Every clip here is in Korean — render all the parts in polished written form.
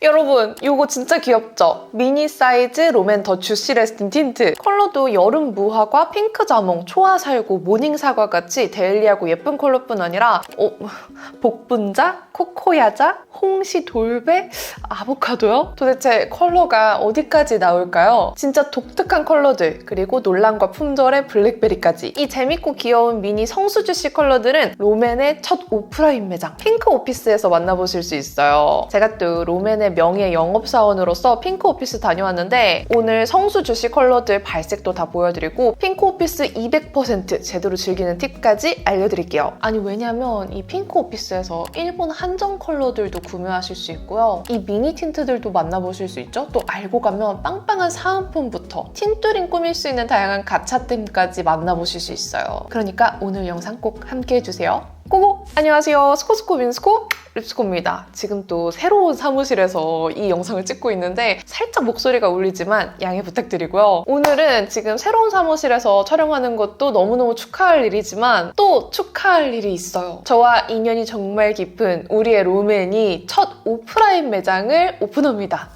여러분, 이거 진짜 귀엽죠? 미니 사이즈 롬앤 더 주시 레스팅 틴트. 컬러도 여름 무화과, 핑크 자몽, 초아 살구, 모닝 사과 같이 데일리하고 예쁜 컬러뿐 아니라 복분자, 코코야자, 홍시 돌배, 아보카도요? 도대체 컬러가 어디까지 나올까요? 진짜 독특한 컬러들, 그리고 논란과 품절의 블랙베리까지. 이 재밌고 귀여운 미니 성수주시 컬러들은 롬앤의 첫 오프라인 매장 핑크 오피스에서 만나보실 수 있어요. 제가 또 롬앤의 명예 영업사원으로서 핑크 오피스 다녀왔는데 오늘 성수주시 컬러들 발색도 다 보여드리고 핑크 오피스 200% 제대로 즐기는 팁까지 알려드릴게요. 아니 왜냐면 이 핑크 오피스에서 일본 한정 컬러들도 구매하실 수 있고요. 이 미니 틴트들도 만나보실 수 있죠. 또 알고 가면 빵빵한 사은품부터 틴뚜링 꾸밀 수 있는 다양한 가차템까지 만나보실 수 있어요. 그러니까 오늘 영상 꼭 함께 해주세요. 고고! 안녕하세요. 스코스코 민스코 립스코입니다. 지금 또 새로운 사무실에서 이 영상을 찍고 있는데 살짝 목소리가 울리지만 양해 부탁드리고요. 오늘은 지금 새로운 사무실에서 촬영하는 것도 너무너무 축하할 일이지만 또 축하할 일이 있어요. 저와 인연이 정말 깊은 우리의 롬앤이 첫 오프라인 매장을 오픈합니다.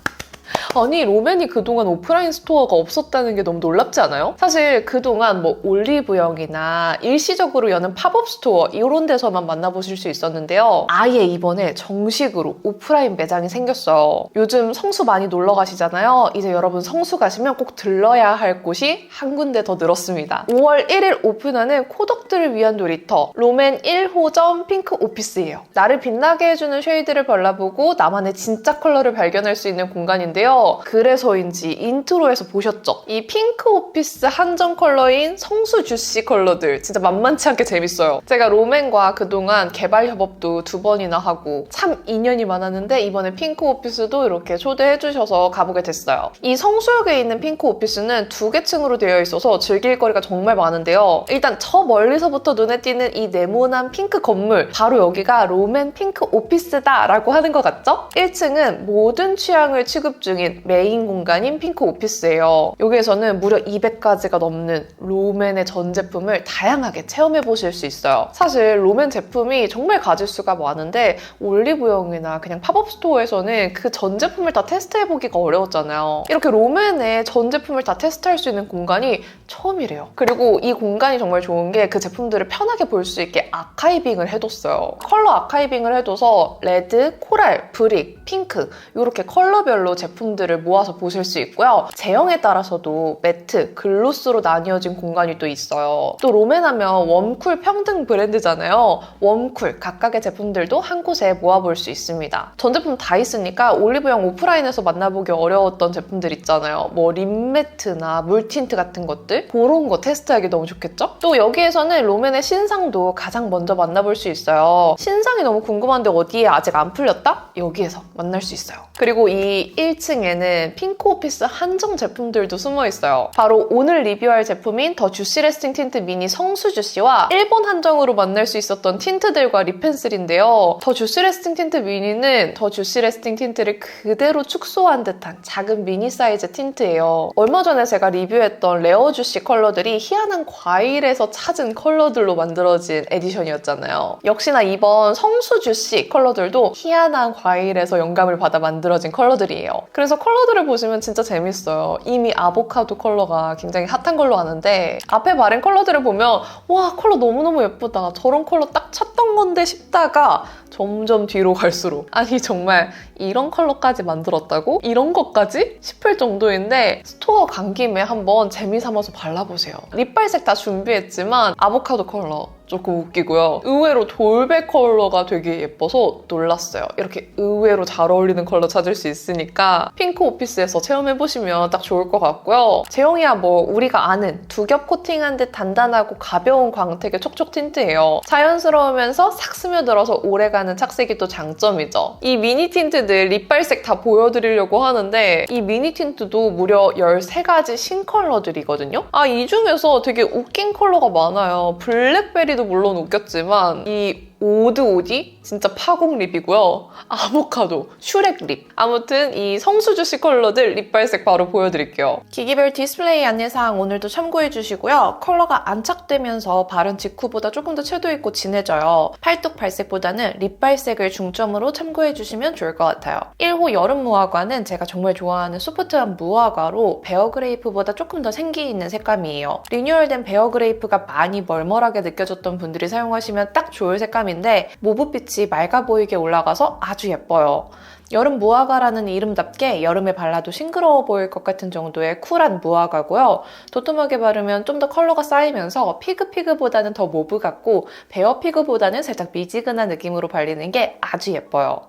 아니 롬앤이 그동안 오프라인 스토어가 없었다는 게 너무 놀랍지 않아요? 사실 그동안 뭐 올리브영이나 일시적으로 여는 팝업 스토어 이런 데서만 만나보실 수 있었는데요. 아예 이번에 정식으로 오프라인 매장이 생겼어요. 요즘 성수 많이 놀러 가시잖아요. 이제 여러분 성수 가시면 꼭 들러야 할 곳이 한 군데 더 늘었습니다. 5월 1일 오픈하는 코덕들을 위한 놀이터 롬앤 1호점 핑크 오피스예요. 나를 빛나게 해주는 쉐이드를 발라보고 나만의 진짜 컬러를 발견할 수 있는 공간인데요. 그래서인지 인트로에서 보셨죠? 이 핑크 오피스 한정 컬러인 성수 주시 컬러들 진짜 만만치 않게 재밌어요. 제가 롬앤과 그동안 개발 협업도 2번이나 하고 참 인연이 많았는데 이번에 핑크 오피스도 이렇게 초대해주셔서 가보게 됐어요. 이 성수역에 있는 핑크 오피스는 2개 층으로 되어 있어서 즐길 거리가 정말 많은데요. 일단 저 멀리서부터 눈에 띄는 이 네모난 핑크 건물 바로 여기가 롬앤 핑크 오피스다 라고 하는 것 같죠? 1층은 모든 취향을 취급 중인 메인 공간인 핑크 오피스예요. 여기에서는 무려 200가지가 넘는 롬앤의 전 제품을 다양하게 체험해보실 수 있어요. 사실 롬앤 제품이 정말 가질 수가 많은데 올리브영이나 그냥 팝업 스토어에서는 그 전 제품을 다 테스트해보기가 어려웠잖아요. 이렇게 롬앤의 전 제품을 다 테스트할 수 있는 공간이 처음이래요. 그리고 이 공간이 정말 좋은 게 그 제품들을 편하게 볼 수 있게 아카이빙을 해뒀어요. 컬러 아카이빙을 해둬서 레드, 코랄, 브릭, 핑크 이렇게 컬러별로 제품들을 모아서 보실 수 있고요. 제형에 따라서도 매트, 글로스로 나뉘어진 공간이 또 있어요. 또 롬앤 하면 웜쿨 평등 브랜드잖아요. 웜쿨 각각의 제품들도 한 곳에 모아볼 수 있습니다. 전 제품 다 있으니까 올리브영 오프라인에서 만나보기 어려웠던 제품들 있잖아요. 뭐 립매트나 물틴트 같은 것들 그런 거 테스트하기 너무 좋겠죠? 또 여기에서는 롬앤의 신상도 가장 먼저 만나볼 수 있어요. 신상이 너무 궁금한데 어디에 아직 안 풀렸다? 여기에서 만날 수 있어요. 그리고 이 1층에는 핑크 오피스 한정 제품들도 숨어 있어요. 바로 오늘 리뷰할 제품인 더 주시 레스팅 틴트 미니 성수주시와 일본 한정으로 만날 수 있었던 틴트들과 립펜슬인데요. 더 주시 레스팅 틴트 미니는 더 주시 레스팅 틴트를 그대로 축소한 듯한 작은 미니 사이즈 틴트예요. 얼마 전에 제가 리뷰했던 레어 주시 컬러들이 희한한 과일에서 찾은 컬러들로 만들어진 에디션이었잖아요. 역시나 이번 성수주시 컬러들도 희한한 과일에서 영감을 받아 만들어진 컬러들이에요. 그래서 컬러들을 보시면 진짜 재밌어요. 이미 아보카도 컬러가 굉장히 핫한 걸로 아는데 앞에 바른 컬러들을 보면 와 컬러 너무너무 예쁘다. 저런 컬러 딱 찾던 건데 싶다가 점점 뒤로 갈수록 아니 정말 이런 컬러까지 만들었다고? 이런 것까지? 싶을 정도인데 스토어 간 김에 한번 재미삼아서 발라보세요. 립발색 다 준비했지만 아보카도 컬러 조금 웃기고요. 의외로 돌배 컬러가 되게 예뻐서 놀랐어요. 이렇게 의외로 잘 어울리는 컬러 찾을 수 있으니까 핑크 오피스에서 체험해보시면 딱 좋을 것 같고요. 제형이야 뭐 우리가 아는 두 겹 코팅한 듯 단단하고 가벼운 광택의 촉촉 틴트예요. 자연스러우면서 싹 스며들어서 오래가는 착색이 또 장점이죠. 이 미니 틴트들 립발색 다 보여드리려고 하는데 이 미니 틴트도 무려 13가지 신컬러들이거든요. 이 중에서 되게 웃긴 컬러가 많아요. 블랙베리도 물론 웃겼지만 이 오드 오디? 진짜 파국 립이고요. 아보카도, 슈렉 립. 아무튼 이 성수주시 컬러들 립 발색 바로 보여드릴게요. 기기별 디스플레이 안내사항 오늘도 참고해주시고요. 컬러가 안착되면서 바른 직후보다 조금 더 채도 있고 진해져요. 팔뚝 발색보다는 립 발색을 중점으로 참고해주시면 좋을 것 같아요. 1호 여름 무화과는 제가 정말 좋아하는 소프트한 무화과로 베어그레이프보다 조금 더 생기 있는 색감이에요. 리뉴얼된 베어그레이프가 많이 멀멀하게 느껴졌던 분들이 사용하시면 딱 좋을 색감인데 모브빛이 맑아 보이게 올라가서 아주 예뻐요. 여름 무화과라는 이름답게 여름에 발라도 싱그러워 보일 것 같은 정도의 쿨한 무화과고요. 도톰하게 바르면 좀 더 컬러가 쌓이면서 피그피그보다는 더 모브 같고 베어피그보다는 살짝 미지근한 느낌으로 발리는 게 아주 예뻐요.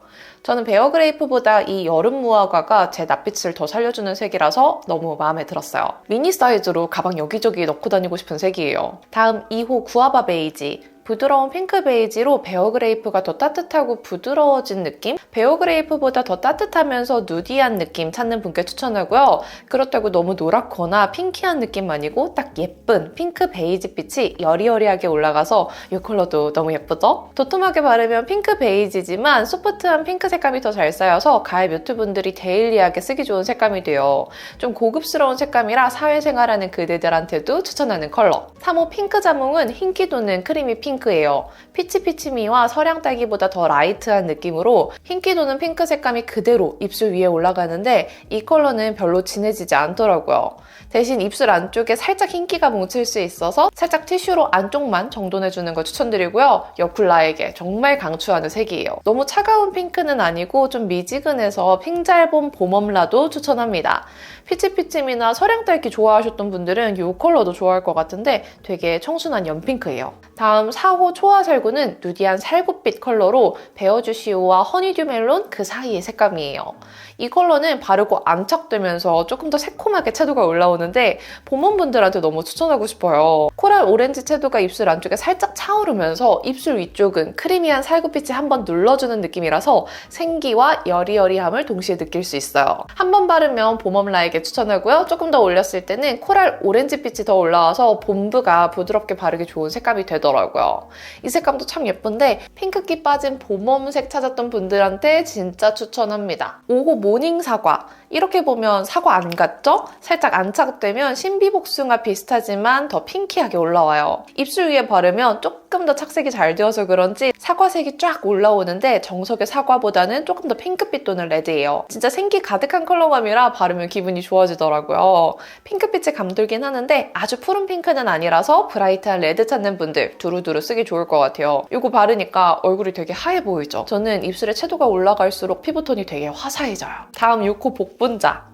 저는 베어그레이프보다 이 여름 무화과가 제 낯빛을 더 살려주는 색이라서 너무 마음에 들었어요. 미니 사이즈로 가방 여기저기 넣고 다니고 싶은 색이에요. 다음 2호 구아바 베이지. 부드러운 핑크 베이지로 베어그레이프가 더 따뜻하고 부드러워진 느낌? 베어그레이프보다 더 따뜻하면서 누디한 느낌 찾는 분께 추천하고요. 그렇다고 너무 노랗거나 핑키한 느낌 아니고 딱 예쁜 핑크 베이지 빛이 여리여리하게 올라가서 이 컬러도 너무 예쁘죠? 도톰하게 바르면 핑크 베이지지만 소프트한 핑크 색감이 더 잘 쌓여서 가을 뮤트 분들이 데일리하게 쓰기 좋은 색감이 돼요. 좀 고급스러운 색감이라 사회생활하는 그대들한테도 추천하는 컬러. 3호 핑크 자몽은 흰기 도는 크리미 핑크예요. 피치피치미와 서량딸기보다 더 라이트한 느낌으로 흰기 도는 핑크 색감이 그대로 입술 위에 올라가는데 이 컬러는 별로 진해지지 않더라고요. 대신 입술 안쪽에 살짝 흰기가 뭉칠 수 있어서 살짝 티슈로 안쪽만 정돈해주는 걸 추천드리고요. 여쿨라에게 정말 강추하는 색이에요. 너무 차가운 핑크는 아니고 좀 미지근해서 핑잘봄 봄엄라도 추천합니다. 피치피치미나 서량딸기 좋아하셨던 분들은 이 컬러도 좋아할 것 같은데 되게 청순한 연핑크예요. 다음 4호 초아살구는 누디한 살구빛 컬러로 베어주시오와 허니듀 멜론 그 사이의 색감이에요. 이 컬러는 바르고 안착되면서 조금 더 새콤하게 채도가 올라오는데 봄원분들한테 너무 추천하고 싶어요. 코랄 오렌지 채도가 입술 안쪽에 살짝 차오르면서 입술 위쪽은 크리미한 살구빛이 한번 눌러주는 느낌이라서 생기와 여리여리함을 동시에 느낄 수 있어요. 한 번 바르면 봄웜라에게 추천하고요. 조금 더 올렸을 때는 코랄 오렌지빛이 더 올라와서 봄브가 부드럽게 바르기 좋은 색감이 되더라고요. 이 색감도 참 예쁜데 핑크기 빠진 봄웜색 찾았던 분들한테 진짜 추천합니다. 5호 모닝 사과. 이렇게 보면 사과 안 같죠? 살짝 안착되면 신비복숭아 비슷하지만 더 핑키하게 올라와요. 입술 위에 바르면 조금 더 착색이 잘 되어서 그런지 사과색이 쫙 올라오는데 정석의 사과보다는 조금 더 핑크빛 도는 레드예요. 진짜 생기 가득한 컬러감이라 바르면 기분이 좋아지더라고요. 핑크빛에 감돌긴 하는데 아주 푸른 핑크는 아니라서 브라이트한 레드 찾는 분들 두루두루 쓰기 좋을 것 같아요. 이거 바르니까 얼굴이 되게 하얘 보이죠? 저는 입술에 채도가 올라갈수록 피부톤이 되게 화사해져요. 다음 6호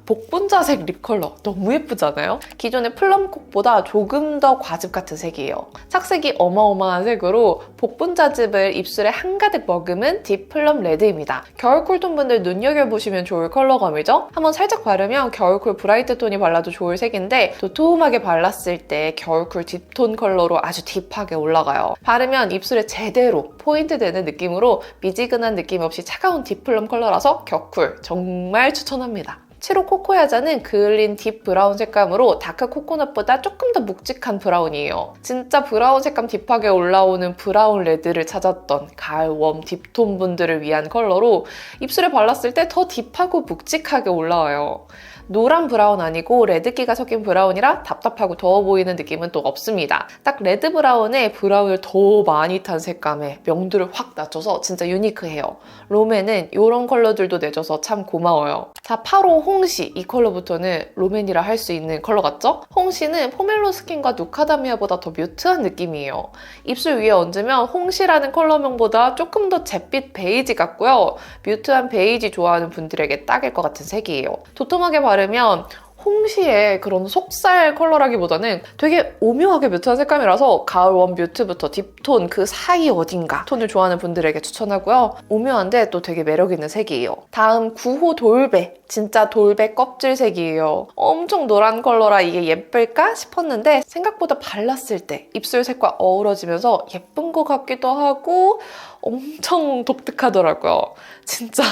복분자색 립 컬러 너무 예쁘잖아요? 기존의 플럼콕보다 조금 더 과즙 같은 색이에요. 착색이 어마어마한 색으로 복분자즙을 입술에 한가득 머금은 딥 플럼 레드입니다. 겨울 쿨톤 분들 눈여겨보시면 좋을 컬러감이죠? 한번 살짝 바르면 겨울쿨 브라이트 톤이 발라도 좋을 색인데 도톰하게 발랐을 때 겨울쿨 딥톤 컬러로 아주 딥하게 올라가요. 바르면 입술에 제대로 포인트 되는 느낌으로 미지근한 느낌 없이 차가운 딥 플럼 컬러라서 격쿨 정말 추천합니다. 7호 코코야자는 그을린 딥 브라운 색감으로 다크 코코넛보다 조금 더 묵직한 브라운이에요. 진짜 브라운 색감 딥하게 올라오는 브라운 레드를 찾았던 가을 웜 딥톤 분들을 위한 컬러로 입술에 발랐을 때 더 딥하고 묵직하게 올라와요. 노란 브라운 아니고 레드기가 섞인 브라운이라 답답하고 더워 보이는 느낌은 또 없습니다. 딱 레드 브라운에 브라운을 더 많이 탄 색감에 명도를 확 낮춰서 진짜 유니크해요. 롬에는 이런 컬러들도 내줘서 참 고마워요. 자, 8호 홍시. 이 컬러부터는 롬앤이라 할 수 있는 컬러 같죠? 홍시는 포멜로 스킨과 누카다미아보다 더 뮤트한 느낌이에요. 입술 위에 얹으면 홍시라는 컬러명보다 조금 더 잿빛 베이지 같고요. 뮤트한 베이지 좋아하는 분들에게 딱일 것 같은 색이에요. 도톰하게 바르면 홍시의 그런 속살 컬러라기보다는 되게 오묘하게 뮤트한 색감이라서 가을 웜 뮤트부터 딥톤 그 사이 어딘가 톤을 좋아하는 분들에게 추천하고요. 오묘한데 또 되게 매력있는 색이에요. 다음 9호 돌배. 진짜 돌배 껍질색이에요. 엄청 노란 컬러라 이게 예쁠까 싶었는데 생각보다 발랐을 때 입술색과 어우러지면서 예쁜 것 같기도 하고 엄청 독특하더라고요. 진짜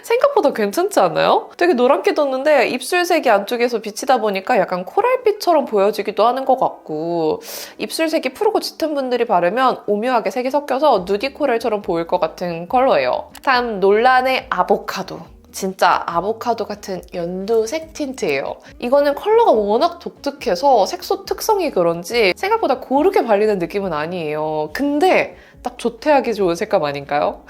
생각보다 괜찮지 않아요? 되게 노랗게 뒀는데 입술색이 안쪽에서 비치다 보니까 약간 코랄빛처럼 보여지기도 하는 것 같고, 입술색이 푸르고 짙은 분들이 바르면 오묘하게 색이 섞여서 누디 코랄처럼 보일 것 같은 컬러예요. 다음 논란의 아보카도. 진짜 아보카도 같은 연두색 틴트예요. 이거는 컬러가 워낙 독특해서 색소 특성이 그런지 생각보다 고르게 발리는 느낌은 아니에요. 근데 딱 조퇴하기 좋은 색감 아닌가요?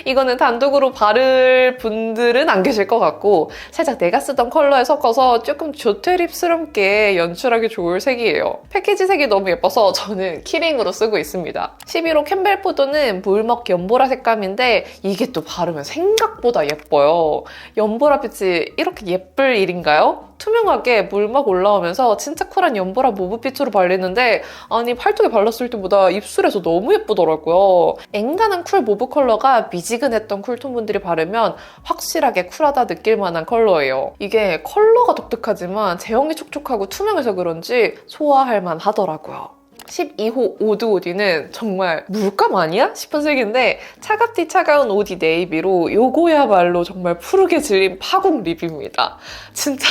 이거는 단독으로 바를 분들은 안 계실 것 같고, 살짝 내가 쓰던 컬러에 섞어서 조금 조퇴립스럽게 연출하기 좋을 색이에요. 패키지 색이 너무 예뻐서 저는 키링으로 쓰고 있습니다. 11호 캠벨 포도는 물먹 연보라 색감인데 이게 또 바르면 생각보다 예뻐요. 연보라 빛이 이렇게 예쁠 일인가요? 투명하게 물막 올라오면서 진짜 쿨한 연보라 모브빛으로 발리는데, 아니 팔뚝에 발랐을 때보다 입술에서 너무 예쁘더라고요. 앵간한 쿨 모브 컬러가 미지근했던 쿨톤 분들이 바르면 확실하게 쿨하다 느낄 만한 컬러예요. 이게 컬러가 독특하지만 제형이 촉촉하고 투명해서 그런지 소화할 만하더라고요. 12호 오드 오디는 정말 물감 아니야? 싶은 색인데, 차갑디 차가운 오디 네이비로 요거야말로 정말 푸르게 질린 파국 립입니다. 진짜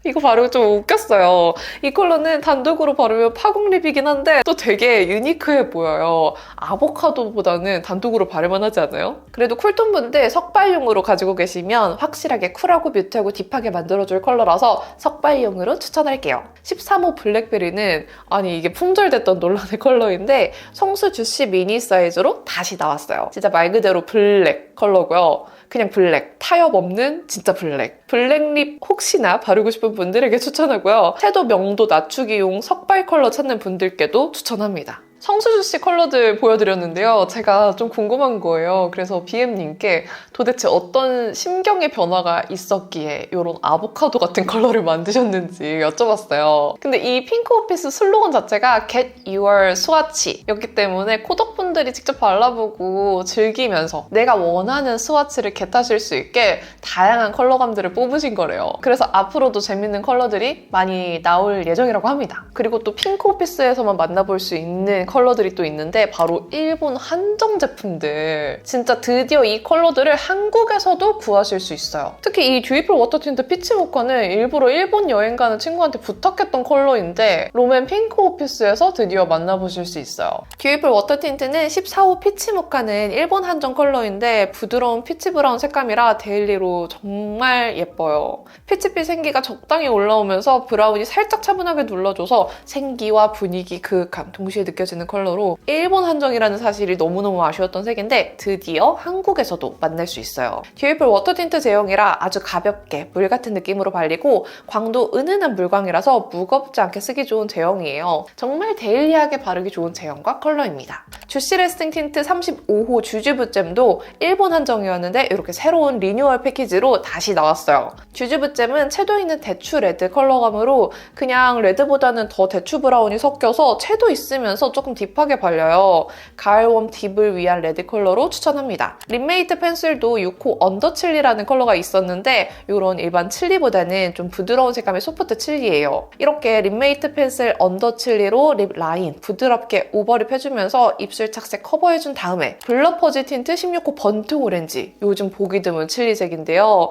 이거 바르고 좀 웃겼어요. 이 컬러는 단독으로 바르면 파국 립이긴 한데 또 되게 유니크해 보여요. 아보카도보다는 단독으로 바르만 하지 않아요? 그래도 쿨톤 분들 석발용으로 가지고 계시면 확실하게 쿨하고 뮤트하고 딥하게 만들어줄 컬러라서 석발용으로 추천할게요. 13호 블랙베리는, 아니 이게 품절됐던 논란의 컬러인데 성수 주시 미니 사이즈로 다시 나왔어요. 진짜 말 그대로 블랙 컬러고요. 그냥 블랙, 타협 없는 진짜 블랙. 블랙립 혹시나 바르고 싶은 분들에게 추천하고요. 채도 명도 낮추기용 석발 컬러 찾는 분들께도 추천합니다. 성수주씨 컬러들 보여드렸는데요. 제가 좀 궁금한 거예요. 그래서 BM님께 도대체 어떤 심경의 변화가 있었기에 이런 아보카도 같은 컬러를 만드셨는지 여쭤봤어요. 근데 이 핑크오피스 슬로건 자체가 Get Your 스와치였기 때문에 코덕분들이 직접 발라보고 즐기면서 내가 원하는 스와치를 겟하실 수 있게 다양한 컬러감들을 뽑으신 거래요. 그래서 앞으로도 재밌는 컬러들이 많이 나올 예정이라고 합니다. 그리고 또 핑크오피스에서만 만나볼 수 있는 컬러들이 또 있는데 바로 일본 한정 제품들. 진짜 드디어 이 컬러들을 한국에서도 구하실 수 있어요. 특히 이 듀이플 워터 틴트 피치 모카는 일부러 일본 여행 가는 친구한테 부탁했던 컬러인데 롬앤 핑크 오피스에서 드디어 만나보실 수 있어요. 듀이플 워터 틴트는 14호 피치 모카는 일본 한정 컬러인데 부드러운 피치 브라운 색감이라 데일리로 정말 예뻐요. 피치빛 생기가 적당히 올라오면서 브라운이 살짝 차분하게 눌러줘서 생기와 분위기, 그윽함 동시에 느껴지는 컬러로 일본 한정이라는 사실이 너무너무 아쉬웠던 색인데 드디어 한국에서도 만날 수 있어요. 듀이플 워터 틴트 제형이라 아주 가볍게 물 같은 느낌으로 발리고 광도 은은한 물광이라서 무겁지 않게 쓰기 좋은 제형이에요. 정말 데일리하게 바르기 좋은 제형과 컬러입니다. 주시 레스팅 틴트 35호 주주부잼도 일본 한정이었는데 이렇게 새로운 리뉴얼 패키지로 다시 나왔어요. 주주부잼은 채도 있는 대추 레드 컬러감으로 그냥 레드보다는 더 대추 브라운이 섞여서 채도 있으면서 조금 딥하게 발려요. 가을웜 딥을 위한 레드 컬러로 추천합니다. 립메이트 펜슬도 6호 언더 칠리라는 컬러가 있었는데 이런 일반 칠리보다는 좀 부드러운 색감의 소프트 칠리예요. 이렇게 립메이트 펜슬 언더 칠리로 립 라인 부드럽게 오버립 해주면서 입술 착색 커버해준 다음에 블러 퍼지 틴트 16호 번트 오렌지, 요즘 보기 드문 칠리색인데요.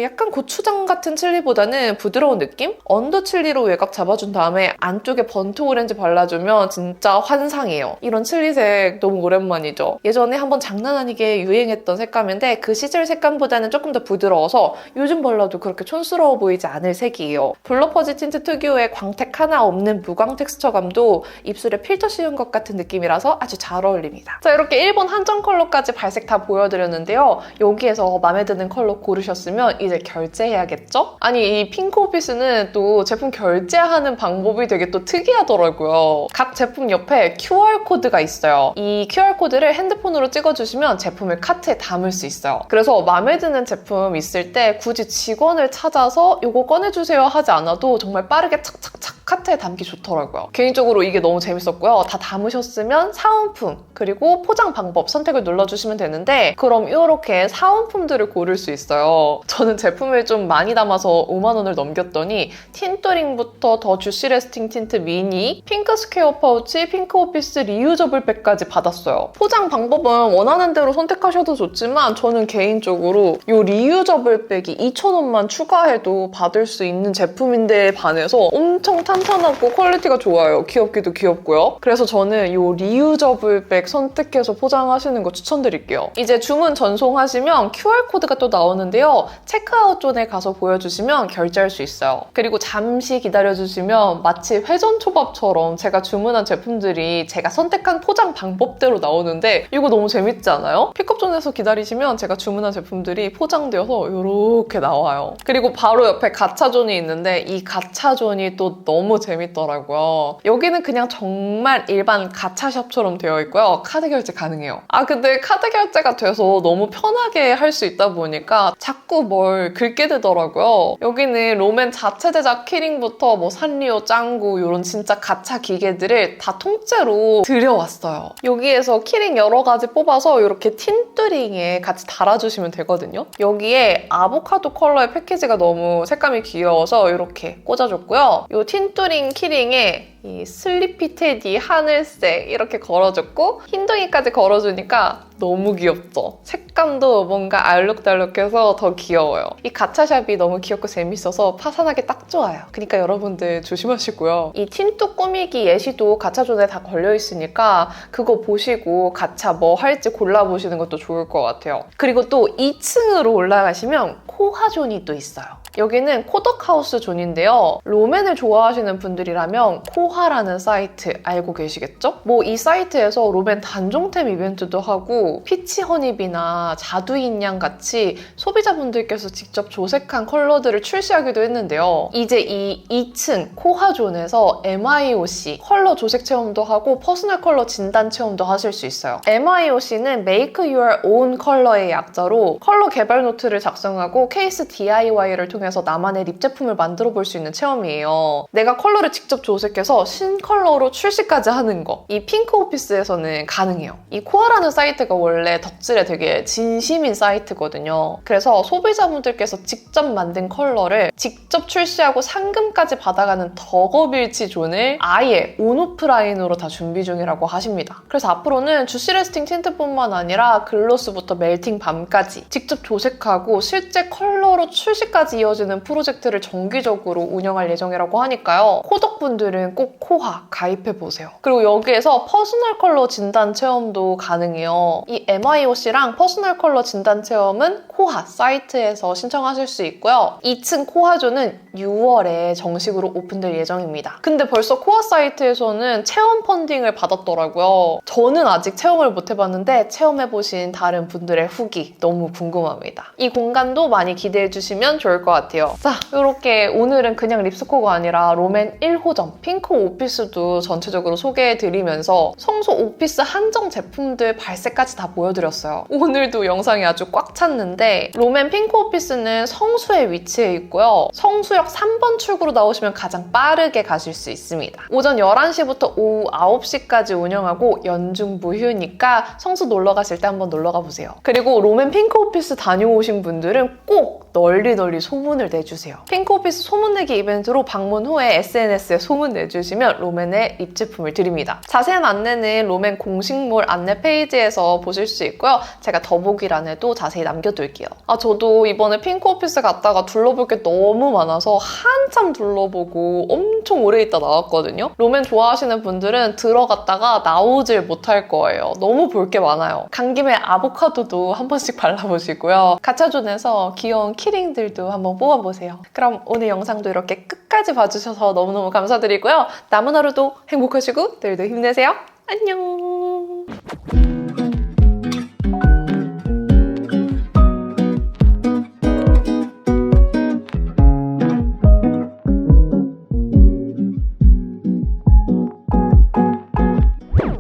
약간 고추장 같은 칠리보다는 부드러운 느낌? 언더 칠리로 외곽 잡아준 다음에 안쪽에 번트 오렌지 발라주면 진짜 환상이에요. 이런 칠리색 너무 오랜만이죠. 예전에 한번 장난 아니게 유행했던 색감인데 그 시절 색감보다는 조금 더 부드러워서 요즘 발라도 그렇게 촌스러워 보이지 않을 색이에요. 블러 퍼지 틴트 특유의 광택 하나 없는 무광 텍스처감도 입술에 필터 씌운 것 같은 느낌이라서 아주 잘 어울립니다. 자, 이렇게 일본 한정 컬러까지 발색 다 보여드렸는데요. 여기에서 마음에 드는 컬러 고르셨으면 이제 결제해야겠죠? 아니, 이 핑크 오피스는 또 제품 결제하는 방법이 되게 또 특이하더라고요. 각 제품 옆에 QR코드가 있어요. 이 QR코드를 핸드폰으로 찍어주시면 제품을 카트에 담을 수 있어요. 그래서 마음에 드는 제품 있을 때 굳이 직원을 찾아서 이거 꺼내주세요 하지 않아도 정말 빠르게 착착착 카트에 담기 좋더라고요. 개인적으로 이게 너무 재밌었고요. 다 담으셨으면 사은품 그리고 포장 방법 선택을 눌러주시면 되는데 그럼 이렇게 사은품들을 고를 수 있어요. 저는 제품을 좀 많이 담아서 5만 원을 넘겼더니 틴토링부터 더 주시 레스팅 틴트 미니, 핑크 스퀘어 파우치, 핑크 오피스 리유저블 백까지 받았어요. 포장 방법은 원하는 대로 선택하셔도 좋지만 저는 개인적으로 이 리유저블 백이 2,000원만 추가해도 받을 수 있는 제품인데 반해서 엄청 탄탄하고 퀄리티가 좋아요. 귀엽기도 귀엽고요. 그래서 저는 이 리유저블 백 선택해서 포장하시는 거 추천드릴게요. 이제 주문 전송하시면 QR코드가 또 나오는데요. 체크아웃 존에 가서 보여주시면 결제할 수 있어요. 그리고 잠시 기다려주시면 마치 회전초밥처럼 제가 주문한 제품들이 제가 선택한 포장 방법대로 나오는데 이거 너무 재밌지 않아요? 픽업존에서 기다리시면 제가 주문한 제품들이 포장되어서 이렇게 나와요. 그리고 바로 옆에 가차존이 있는데 이 가차존이 또 너무 재밌더라고요. 여기는 그냥 정말 일반 가차샵처럼 되어 있고요. 카드 결제 가능해요. 근데 카드 결제가 돼서 너무 편하게 할 수 있다 보니까 자꾸 뭘 긁게 되더라고요. 여기는 롬앤 자체 제작 키링부터 뭐 산리오, 짱구 이런 진짜 가차 기계들을 다 통째로 들여왔어요. 여기에서 키링 여러 가지 뽑아서 이렇게 틴뚜링에 같이 달아주시면 되거든요. 여기에 아보카도 컬러의 패키지가 너무 색감이 귀여워서 이렇게 꽂아줬고요. 이 틴뚜링 키링에 이 슬리피 테디 하늘색 이렇게 걸어줬고 흰둥이까지 걸어주니까 너무 귀엽죠? 색감도 뭔가 알록달록해서 더 귀여워요. 이 가차샵이 너무 귀엽고 재밌어서 파산하기 딱 좋아요. 그러니까 여러분들 조심하시고요. 이 틴트 꾸미기 예시도 가차존에 다 걸려있으니까 그거 보시고 가차 뭐 할지 골라보시는 것도 좋을 것 같아요. 그리고 또 2층으로 올라가시면 코하존이 또 있어요. 여기는 코덕하우스 존인데요. 롬앤을 좋아하시는 분들이라면 코하라는 사이트 알고 계시겠죠? 뭐 이 사이트에서 롬앤 단종템 이벤트도 하고 피치 허니비나 자두인양 같이 소비자분들께서 직접 조색한 컬러들을 출시하기도 했는데요. 이제 이 2층 코하존에서 MIOC 컬러 조색 체험도 하고 퍼스널 컬러 진단 체험도 하실 수 있어요. MIOC는 Make Your Own 컬러의 약자로 컬러 개발 노트를 작성하고 케이스 DIY를 통해서 나만의 립 제품을 만들어 볼 수 있는 체험이에요. 내가 컬러를 직접 조색해서 신컬러로 출시까지 하는 거. 이 핑크 오피스에서는 가능해요. 이 코아라는 사이트가 원래 덕질에 되게 진심인 사이트거든요. 그래서 소비자분들께서 직접 만든 컬러를 직접 출시하고 상금까지 받아가는 덕업일치 존을 아예 온오프라인으로 다 준비 중이라고 하십니다. 그래서 앞으로는 주시 레스팅 틴트뿐만 아니라 글로스부터 멜팅 밤까지 직접 조색하고 실제 컬러로 출시까지 이어지는 프로젝트를 정기적으로 운영할 예정이라고 하니까요. 코덕분들은 꼭 코하 가입해보세요. 그리고 여기에서 퍼스널 컬러 진단 체험도 가능해요. 이 MIOC랑 퍼스널 컬러 진단 체험은 코하 사이트에서 신청하실 수 있고요. 2층 코하존은 6월에 정식으로 오픈될 예정입니다. 근데 벌써 코하 사이트에서는 체험 펀딩을 받았더라고요. 저는 아직 체험을 못 해봤는데 체험해보신 다른 분들의 후기 너무 궁금합니다. 이 공간도 많이 기대해주시면 좋을 것 같아요. 자, 이렇게 오늘은 그냥 립스코가 아니라 롬앤 1호점 핑크 오피스도 전체적으로 소개해드리면서 성수 오피스 한정 제품들 발색까지 다 보여드렸어요. 오늘도 영상이 아주 꽉 찼는데 롬앤 핑크 오피스는 성수에 위치해 있고요. 성수역 3번 출구로 나오시면 가장 빠르게 가실 수 있습니다. 오전 11시부터 오후 9시까지 운영하고 연중 무휴니까 성수 놀러 가실 때 한번 놀러 가보세요. 그리고 롬앤 핑크 오피스 다녀오신 분들은 꼭 널리 소문을 내주세요. 핑크 오피스 소문내기 이벤트로 방문 후에 SNS에 소문 내주시면 롬앤의 립 제품을 드립니다. 자세한 안내는 롬앤 공식몰 안내 페이지에서 보실 수 있고요. 제가 더보기란에도 자세히 남겨둘게요. 저도 이번에 핑크 오피스 갔다가 둘러볼 게 너무 많아서 한참 둘러보고 엄청 오래 있다 나왔거든요. 롬앤 좋아하시는 분들은 들어갔다가 나오질 못할 거예요. 너무 볼 게 많아요. 간 김에 아보카도도 한 번씩 발라보시고요. 가차존에서 귀여운 키링들도 한번 뽑아보세요. 그럼 오늘 영상도 이렇게 끝까지 봐주셔서 너무너무 감사드리고요. 남은 하루도 행복하시고 내일도 힘내세요. 안녕.